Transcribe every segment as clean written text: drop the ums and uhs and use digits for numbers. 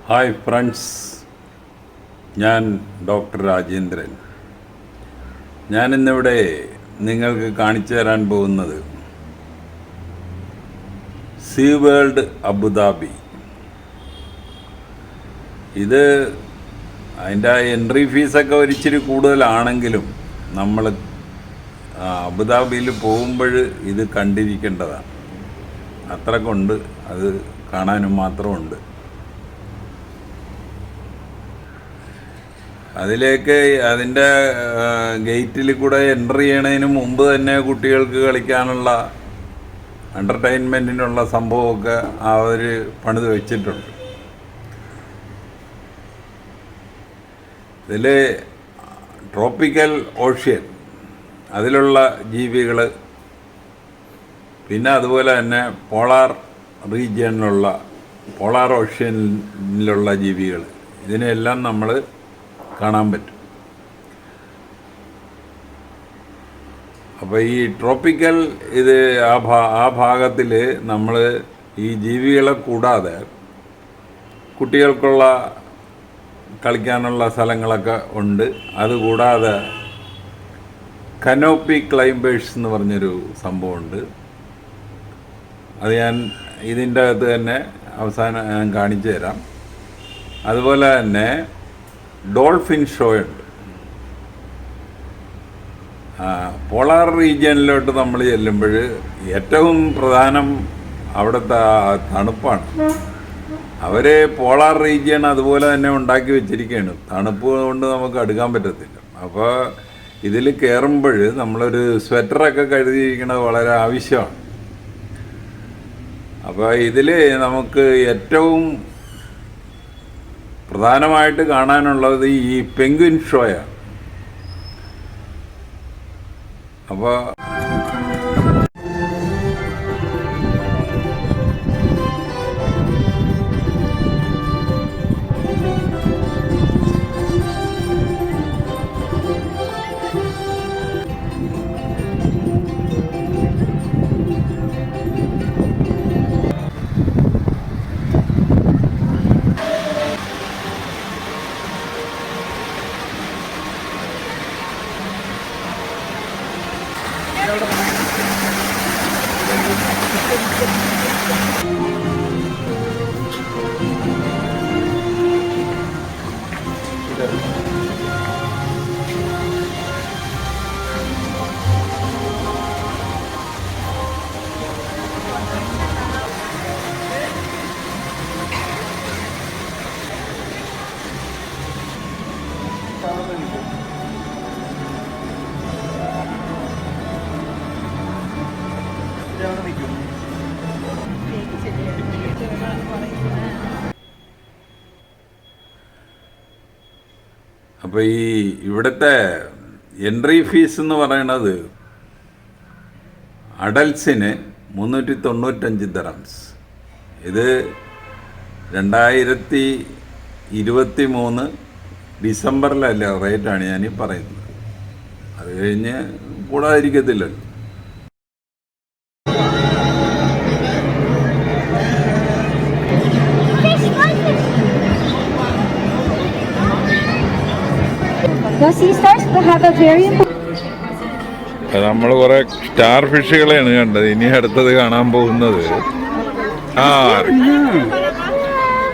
Hi friends, ഞാൻ doctor Rajendran. ഞാനിന്നിവിടെ നിങ്ങൾക്ക് കാണിച്ചു തരാൻ പോകുന്നത് സീ വേൾഡ് അബുദാബി. ഇത് അതിൻ്റെ എൻട്രി ഫീസൊക്കെ ഒരിച്ചിരി കൂടുതലാണെങ്കിലും നമ്മൾ അബുദാബിയിൽ പോകുമ്പോൾ ഇത് കണ്ടിരിക്കേണ്ടതാണ്. അത്ര കൊണ്ട് അത് കാണാനും മാത്രമുണ്ട്. അതിലേക്ക് അതിൻ്റെ ഗേറ്റിൽ കൂടെ എൻ്റർ ചെയ്യണതിന് മുമ്പ് തന്നെ കുട്ടികൾക്ക് കളിക്കാനുള്ള എൻ്റർടൈൻമെൻറ്റിനുള്ള സംഭവമൊക്കെ അവർ പണിത് വെച്ചിട്ടുണ്ട്. ഇതിൽ ട്രോപ്പിക്കൽ ഓഷ്യൻ, അതിലുള്ള ജീവികൾ, പിന്നെ അതുപോലെ തന്നെ പോളാർ റീജിയനിലുള്ള പോളാർ ഓഷ്യനിലുള്ള ജീവികൾ, ഇതിനെല്ലാം നമ്മൾ കാണാൻ പറ്റും. അപ്പോൾ ഈ ട്രോപ്പിക്കൽ ഇത് ആ ഭാഗത്തിൽ നമ്മൾ ഈ ജീവികളെ കൂടാതെ കുട്ടികൾക്കുള്ള കളിക്കാനുള്ള സ്ഥലങ്ങളൊക്കെ ഉണ്ട്. അതുകൂടാതെ കനോപ്പി ക്ലൈംബേഴ്സ് എന്ന് പറഞ്ഞൊരു സംഭവമുണ്ട്. അത് ഞാൻ ഇതിൻ്റെ അകത്ത് തന്നെ അവസാനം ഞാൻ കാണിച്ചു തരാം. അതുപോലെ തന്നെ ഡോൾഫിൻ ഷോ ഉണ്ട്. പോളാർ റീജിയനിലോട്ട് നമ്മൾ ചെല്ലുമ്പോൾ ഏറ്റവും പ്രധാനം അവിടുത്തെ തണുപ്പാണ്. അവർ പോളാർ റീജിയൻ അതുപോലെ തന്നെ ഉണ്ടാക്കി വെച്ചിരിക്കുകയാണ്. തണുപ്പ് കൊണ്ട് നമുക്ക് അടുക്കാൻ പറ്റത്തില്ല. അപ്പോൾ ഇതിൽ കയറുമ്പോൾ നമ്മളൊരു സ്വെറ്ററൊക്കെ കരുതിയിരിക്കുന്നത് വളരെ ആവശ്യമാണ്. അപ്പോൾ ഇതിൽ നമുക്ക് ഏറ്റവും പ്രധാനമായിട്ട് കാണാനുള്ളത് ഈ പെൻഗ്വിൻ ഷോയാണ്. അപ്പോൾ അപ്പോൾ ഈ ഇവിടുത്തെ എൻട്രി ഫീസ് എന്ന് പറയുന്നത് അഡൽസിന് 395 ദിർഹംസ്. ഇത് 2023 ഡിസംബറിലല്ല റേറ്റാണ് ഞാനീ പറയുന്നത്. അത് കഴിഞ്ഞ് കൂടാതിരിക്കത്തില്ലല്ലോ. നമ്മൾ കുറെ സ്റ്റാർ ഫിഷുകളെയാണ് കണ്ടത്. ഇനി അടുത്തത് കാണാൻ പോകുന്നത്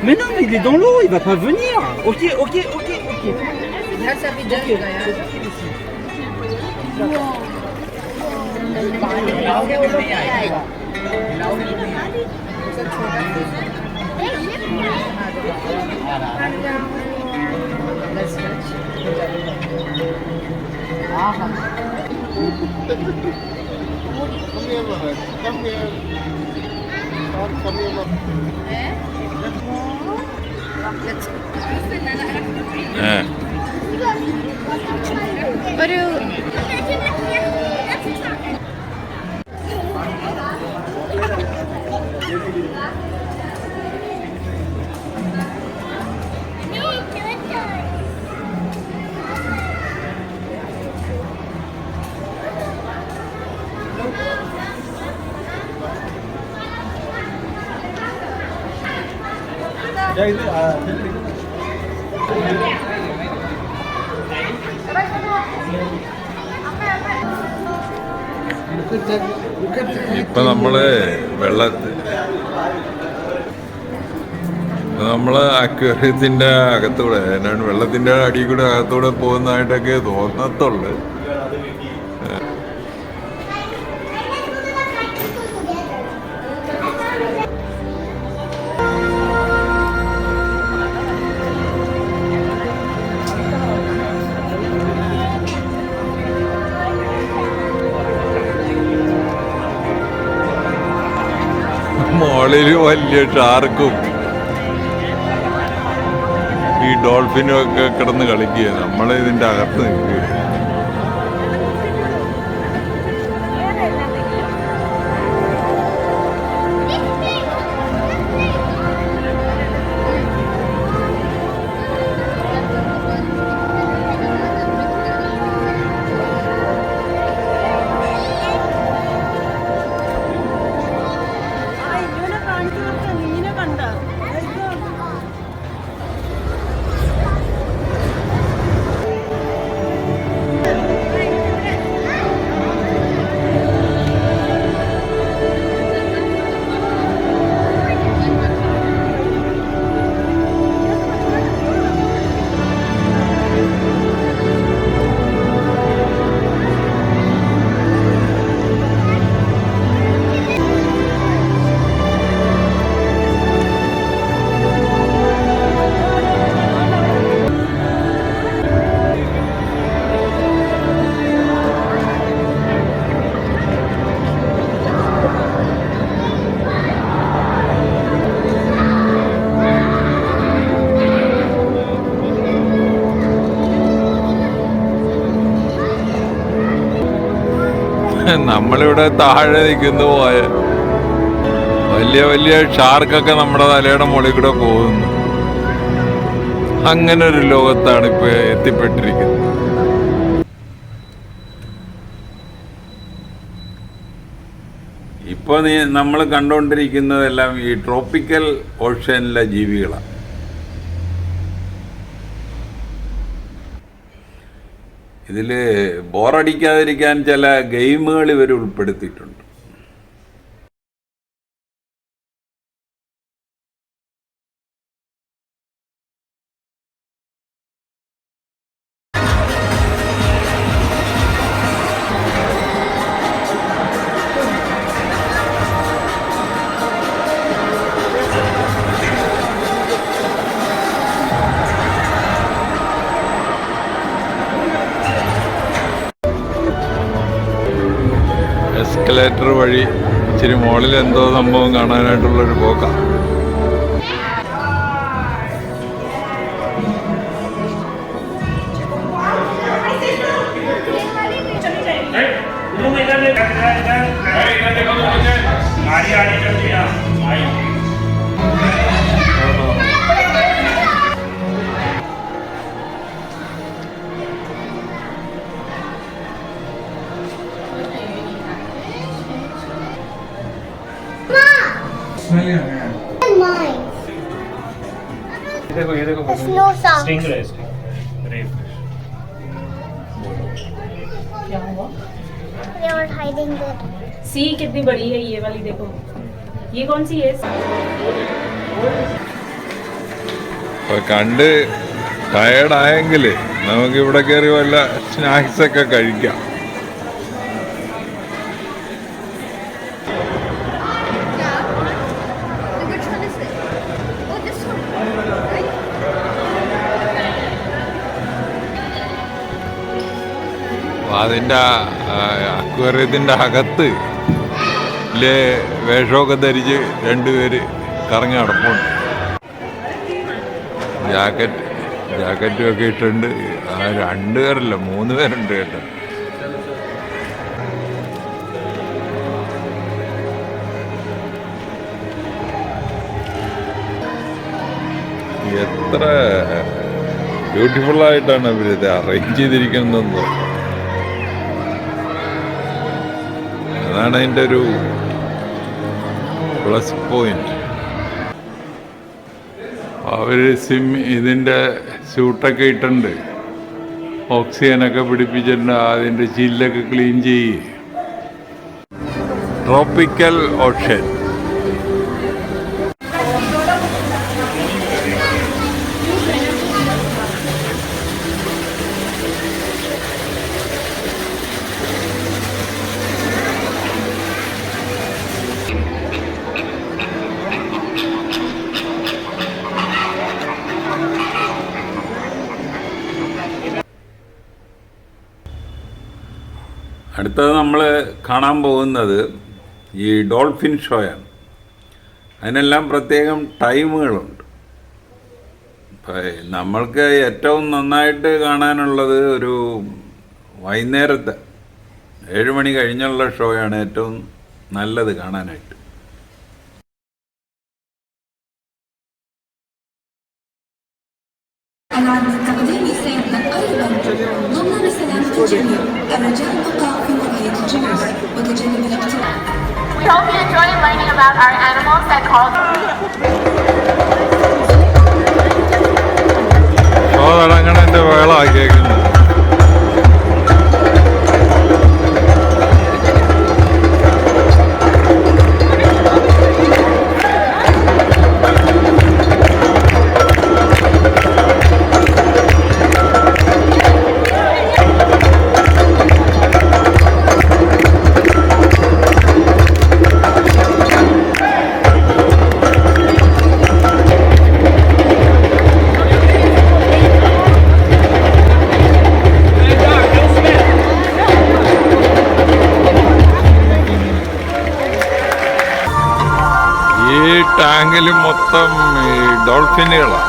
Mais non, mais il est dans l'eau, il va pas venir. Ok. Là, ça fait deux. ഒരു ഇപ്പൊ നമ്മള് നമ്മള് അക്വേറിയത്തിന്റെ അകത്തൂടെ എന്നാണ് വെള്ളത്തിന്റെ അടിയിൽ കൂടെ അകത്തൂടെ പോകുന്നതായിട്ടൊക്കെ തോന്നത്തുള്ളു. മോളില് വലിയ ഷാർക്കും ഈ ഡോൾഫിനും ഒക്കെ കിടന്ന് കളിക്കുക. നമ്മളിതിന്റെ അകത്ത് നിൽക്കുക. നമ്മളിവിടെ താഴെ നിൽക്കുന്നു പോയ വലിയ വലിയ ഷാർക്കൊക്കെ നമ്മുടെ തലയുടെ മുകളിൽ കൂടെ പോകുന്നു. അങ്ങനെ ഒരു ലോകത്താണ് ഇപ്പൊ എത്തിപ്പെട്ടിരിക്കുന്നത്. ഇപ്പൊ നമ്മൾ കണ്ടുകൊണ്ടിരിക്കുന്നതെല്ലാം ഈ ട്രോപ്പിക്കൽ ഓഷ്യനിലെ ജീവികളാണ്. ഇതിൽ ബോറടിക്കാതിരിക്കാൻ ചില ഗെയിമുകൾ ഇവർ ഉൾപ്പെടുത്തിയിട്ടുണ്ട്. എസ്കലേറ്റർ വഴി ഇച്ചിരി മുകളിൽ എന്തോ സംഭവം കാണാനായിട്ടുള്ളൊരു പോക്കാണ്. ये देखो No sound. स्टिंगरे रे क्या हुआ? They were hiding there. सी कितनी बड़ी है ये वाली देखो. ये कौन सी है? കണ്ട് ടയേർഡായെങ്കിൽ നമുക്ക് ഇവിടെ കയറി വല്ല സ്നാക്സ് ഒക്കെ കഴിക്കാം. Which one is it? Oh, this one. Right? അതിൻ്റെ അക്വേറിയത്തിൻ്റെ അകത്ത് വേഷമൊക്കെ ധരിച്ച് രണ്ടുപേര് കറങ്ങി നടപ്പുണ്ട്. ജാക്കറ്റും ഒക്കെ ഇട്ടുണ്ട്. രണ്ടുപേരല്ല 3 പേരുണ്ട് കേട്ടോ. എത്ര ബ്യൂട്ടിഫുള്ളായിട്ടാണ് ഇവരിത് അറേഞ്ച് ചെയ്തിരിക്കുന്നതെന്ന്. അതാണ് അതിൻ്റെ ഒരു പ്ലസ് പോയിന്റ്. അവർ ഇതിൻ്റെ സ്യൂട്ടൊക്കെ ഇട്ടുണ്ട്, ഓക്സിജനൊക്കെ പിടിപ്പിച്ചിട്ടുണ്ട്, അതിൻ്റെ ചില്ലൊക്കെ ക്ലീൻ ചെയ്യും. Tropical Ocean. അടുത്തത് നമ്മൾ കാണാൻ പോകുന്നത് ഈ ഡോൾഫിൻ ഷോയാണ്. അതിനെല്ലാം പ്രത്യേകം ടൈമുകളുണ്ട്. നമ്മൾക്ക് ഏറ്റവും നന്നായിട്ട് കാണാനുള്ളത് ഒരു വൈകുന്നേരത്തെ 7 മണി കഴിഞ്ഞുള്ള ഷോയാണ് ഏറ്റവും നല്ലത് കാണാനായിട്ട്. العدد التقديمي سيبدأ قريبا ضمن رسالة الجميع الرجاء البقاء في ولاية الجلوس وتجنب الاقتراب. We hope you enjoy learning about our animals that call. Show തുടങ്ങണതിൻ്റെ വേളാക്കിയേക്കുന്നു. ഈ ടാങ്കിൽ മൊത്തം ഈ ഡോൾഫിനുകളാണ്.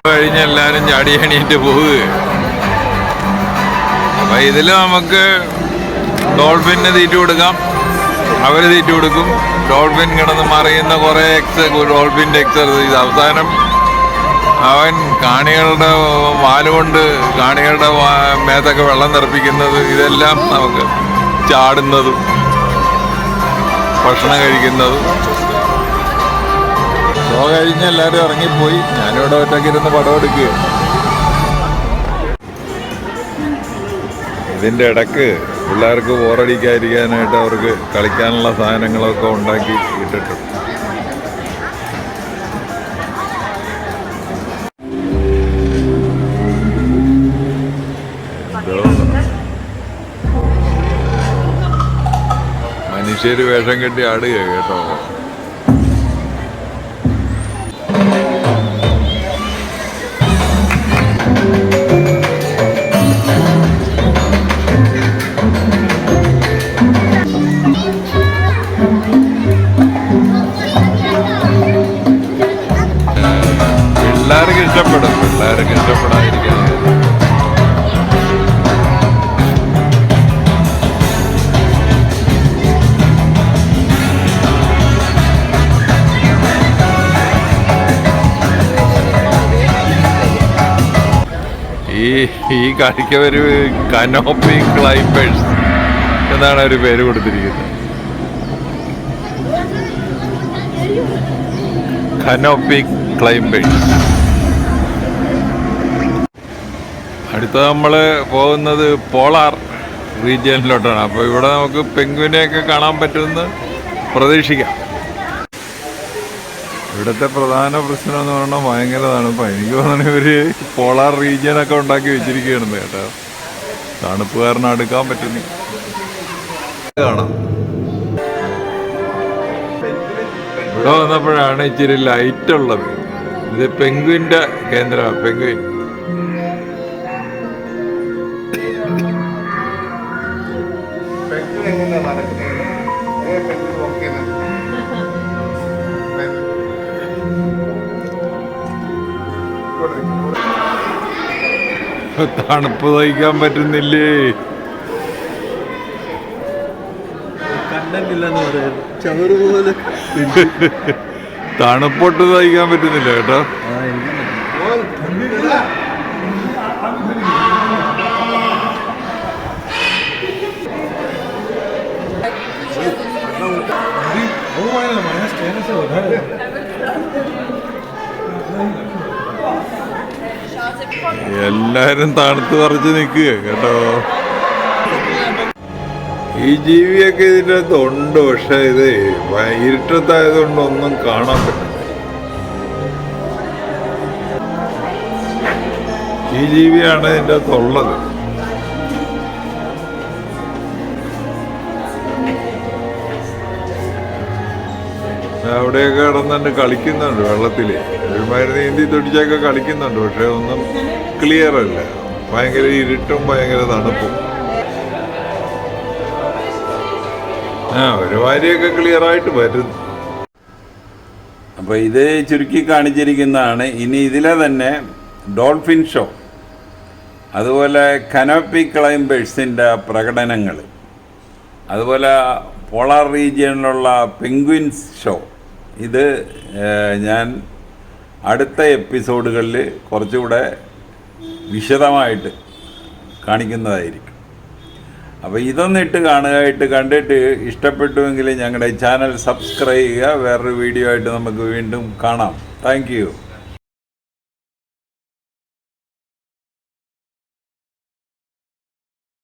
കഴിഞ്ഞ് എല്ലാവരും ചാടി എണീറ്റ് പോവുകയാണ്. അപ്പം ഇതിൽ നമുക്ക് ഡോൾഫിന് തീറ്റ കൊടുക്കാം, അവർ തീറ്റ കൊടുക്കും. ഡോൾഫിൻ കിടന്ന് മറിയുന്ന കുറേ ഡോൾഫിൻ്റെ എക്സർസൈസ്. അവസാനം അവൻ കാണികളുടെ വാലുകൊണ്ട് കാണികളുടെ മേത്തൊക്കെ വെള്ളം തെറിപ്പിക്കുന്നത്, ഇതെല്ലാം നമുക്ക് ചാടുന്നതും ഭക്ഷണം കഴിക്കുന്നതും. ഷോ കഴിഞ്ഞ് എല്ലാവരും ഇറങ്ങിപ്പോയി. ഞാനിവിടെ ഒറ്റയ്ക്കിരുന്ന് പടം എടുക്കുക. ഇതിൻ്റെ ഇടയ്ക്ക് പിള്ളേർക്ക് ബോറടിക്കാതിരിക്കാനായിട്ട് അവർക്ക് കളിക്കാനുള്ള സാധനങ്ങളൊക്കെ ഉണ്ടാക്കി ഇട്ടിട്ടുണ്ട്. മനുഷ്യർ വേഷം കെട്ടി ആടുക കേട്ടോ. ഇഷ്ടപ്പെടും, പിള്ളേർക്ക് ഇഷ്ടപ്പെടാതിരിക്കാൻ. ഈ കളിക്കവര് കനോപ്പി ക്ലൈംബേഴ്സ് എന്നാണ് ഒരു പേര് കൊടുത്തിരിക്കുന്നത്. Canopy climbers. അടുത്ത നമ്മൾ പോകുന്നത് പോളാർ റീജിയനിലോട്ടാണ്. അപ്പോൾ ഇവിടെ നമുക്ക് പെൻഗ്വിനെയൊക്കെ കാണാൻ പറ്റുമെന്ന് പ്രതീക്ഷിക്കാം. ഇവിടുത്തെ പ്രധാന പ്രശ്നം എന്ന് പറഞ്ഞാൽ ഭയങ്കര തണുപ്പാണ്. എനിക്ക് തോന്നുന്നു ഇവർ പോളാർ റീജിയനൊക്കെ ഉണ്ടാക്കി വെച്ചിരിക്കുകയാണ് കേട്ടോ. തണുപ്പ് കാരണം അടുക്കാൻ പറ്റുന്നില്ല. കാണാം. ഇവിടെ വന്നപ്പോഴാണ് ഇച്ചിരി ലൈറ്റ് ഉള്ളത്. ഇത് പെൻഗ്വിൻ്റെ കേന്ദ്രമാണ്. പെൻഗ്വിൻ തണുപ്പ് സഹിക്കാൻ പറ്റുന്നില്ലേ? തണുപ്പൊട്ട് സഹിക്കാൻ പറ്റുന്നില്ല കേട്ടോ. എല്ലാരും തണുത്ത് പറിച്ച് നിൽക്കുക കേട്ടോ. ഈ ജീവിയൊക്കെ ഇതിൻ്റെ അകത്ത് ഉണ്ട്, പക്ഷെ ഇത് ഇരുട്ടത്തായതുകൊണ്ട് ഒന്നും കാണാൻ പറ്റില്ല. ഈ ജീവിയാണ് ഇതിൻ്റെ അകത്തുള്ളത്. അവിടെയൊക്കെ കിടന്നുണ്ട് കളിക്കുന്നുണ്ട് വെള്ളത്തിൽ. ഒരുമാതിരി നീന്തി തുടിച്ചൊക്കെ കളിക്കുന്നുണ്ട്, പക്ഷെ ഒന്നും ക്ലിയർ അല്ല. ഭയങ്കര ഇരുട്ടും ഭയങ്കര തണുപ്പും. ഒരുമാതിരിയൊക്കെ ക്ലിയർ ആയിട്ട് വരുന്നു. അപ്പോൾ ഇത് ചുരുക്കി കാണിച്ചിരിക്കുന്നതാണ്. ഇനി ഇതിലെ തന്നെ ഡോൾഫിൻ ഷോ, അതുപോലെ കനോപ്പി ക്ലൈംബേഴ്സിൻ്റെ പ്രകടനങ്ങൾ, അതുപോലെ പോളാർ റീജിയനിലുള്ള പെൻഗ്വിൻസ് ഷോ, ഇത് ഞാൻ അടുത്ത എപ്പിസോഡുകളിൽ കുറച്ചുകൂടെ വിശദമായിട്ട് കാണിക്കുന്നതായിരിക്കും. അപ്പോൾ ഇതൊന്നിട്ട് കാണുകയായിട്ട് കണ്ടിട്ട് ഇഷ്ടപ്പെട്ടുവെങ്കിൽ ഞങ്ങളുടെ ചാനൽ സബ്സ്ക്രൈബ് ചെയ്യുക. വേറൊരു വീഡിയോ ആയിട്ട് നമുക്ക് വീണ്ടും കാണാം. Thank you.